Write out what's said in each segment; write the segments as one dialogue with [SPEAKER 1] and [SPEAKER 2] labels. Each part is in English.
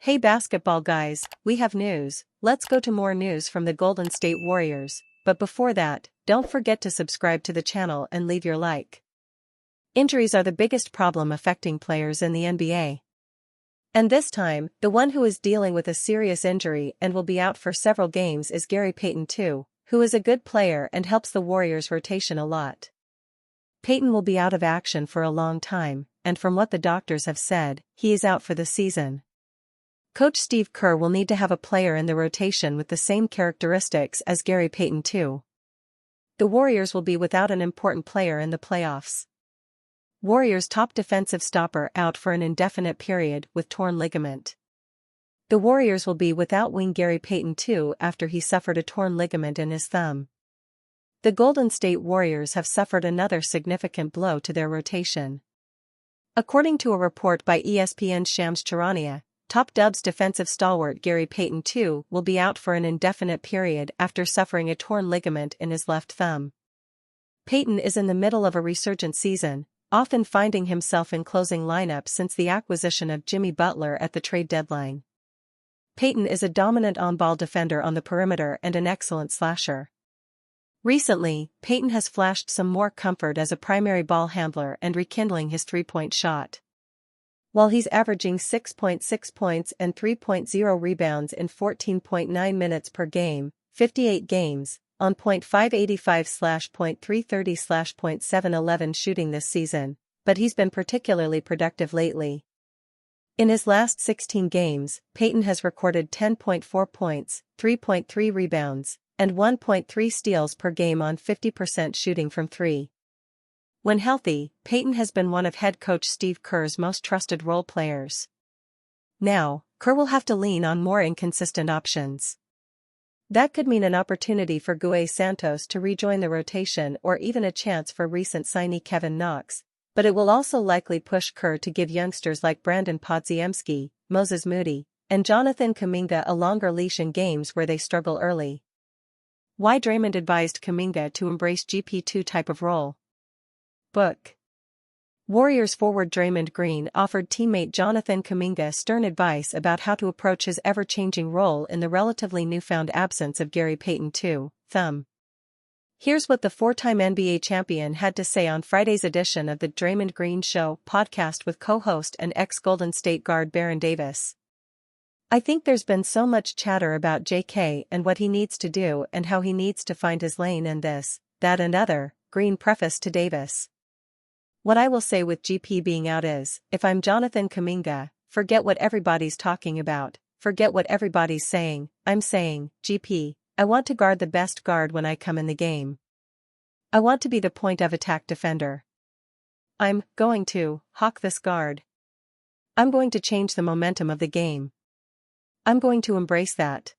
[SPEAKER 1] Hey basketball guys, we have news. Let's go to more news from the Golden State Warriors, but before that, don't forget to subscribe to the channel and leave your like. Injuries are the biggest problem affecting players in the NBA. And this time, the one who is dealing with a serious injury and will be out for several games is Gary Payton II, who is a good player and helps the Warriors' rotation a lot. Payton will be out of action for a long time, and from what the doctors have said, he is out for the season. Coach Steve Kerr will need to have a player in the rotation with the same characteristics as Gary Payton II. The Warriors will be without an important player in the playoffs. Warriors' top defensive stopper out for an indefinite period with torn ligament. The Warriors will be without wing Gary Payton II after he suffered a torn ligament in his thumb. The Golden State Warriors have suffered another significant blow to their rotation. According to a report by ESPN's Shams Charania, top Dubs defensive stalwart Gary Payton II will be out for an indefinite period after suffering a torn ligament in his left thumb. Payton is in the middle of a resurgent season, often finding himself in closing lineups since the acquisition of Jimmy Butler at the trade deadline. Payton is a dominant on-ball defender on the perimeter and an excellent slasher. Recently, Payton has flashed some more comfort as a primary ball handler and rekindling his three-point shot. While he's averaging 6.6 points and 3.0 rebounds in 14.9 minutes per game, 58 games, on .585/.330/.711 shooting this season, but he's been particularly productive lately. In his last 16 games, Payton has recorded 10.4 points, 3.3 rebounds, and 1.3 steals per game on 50% shooting from three. When healthy, Payton has been one of head coach Steve Kerr's most trusted role players. Now, Kerr will have to lean on more inconsistent options. That could mean an opportunity for Gue Santos to rejoin the rotation or even a chance for recent signee Kevin Knox, but it will also likely push Kerr to give youngsters like Brandon Podziemski, Moses Moody, and Jonathan Kuminga a longer leash in games where they struggle early. Why Draymond advised Kuminga to embrace GP2 type of role. Book. Warriors forward Draymond Green offered teammate Jonathan Kuminga stern advice about how to approach his ever-changing role in the relatively newfound absence of Gary Payton II, thumb. Here's what the four-time NBA champion had to say on Friday's edition of the Draymond Green Show podcast with co-host and ex-Golden State guard Baron Davis. I think there's been so much chatter about JK and what he needs to do and how he needs to find his lane and this, that and other, Green prefaced to Davis. What I will say with GP being out is, if I'm Jonathan Kuminga, forget what everybody's talking about, forget what everybody's saying, I'm saying, GP, I want to guard the best guard when I come in the game. I want to be the point of attack defender. I'm going to hawk this guard. I'm going to change the momentum of the game. I'm going to embrace that.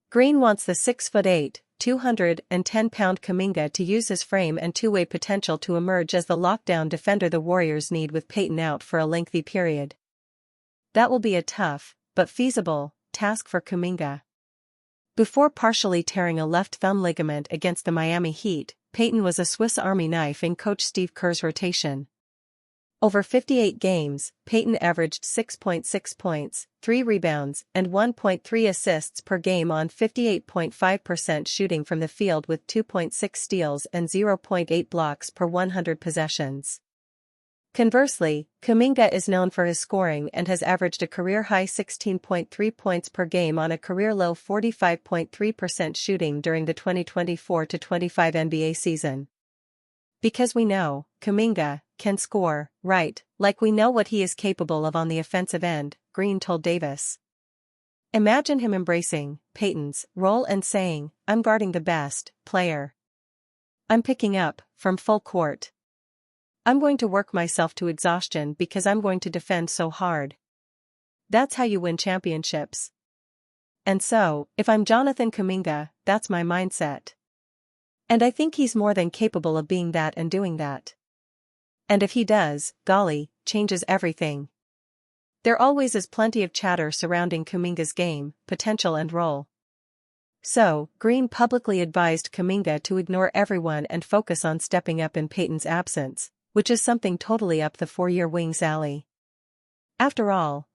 [SPEAKER 1] Green wants the 6'8", 210-pound Kuminga to use his frame and two-way potential to emerge as the lockdown defender the Warriors need with Payton out for a lengthy period. That will be a tough, but feasible, task for Kuminga. Before partially tearing a left thumb ligament against the Miami Heat, Payton was a Swiss Army knife in Coach Steve Kerr's rotation. Over 58 games, Payton averaged 6.6 points, 3 rebounds, and 1.3 assists per game on 58.5% shooting from the field with 2.6 steals and 0.8 blocks per 100 possessions. Conversely, Kuminga is known for his scoring and has averaged a career-high 16.3 points per game on a career-low 45.3% shooting during the 2024-25 NBA season. Because we know, Kuminga can score, right, like we know what he is capable of on the offensive end, Green told Davis. Imagine him embracing Payton's role and saying, I'm guarding the best player. I'm picking up from full court. I'm going to work myself to exhaustion because I'm going to defend so hard. That's how you win championships. And so, if I'm Jonathan Kuminga, that's my mindset. And I think he's more than capable of being that and doing that. And if he does, golly, changes everything. There always is plenty of chatter surrounding Kuminga's game, potential and role. So, Green publicly advised Kuminga to ignore everyone and focus on stepping up in Payton's absence, which is something totally up the four-year wing's alley. After all,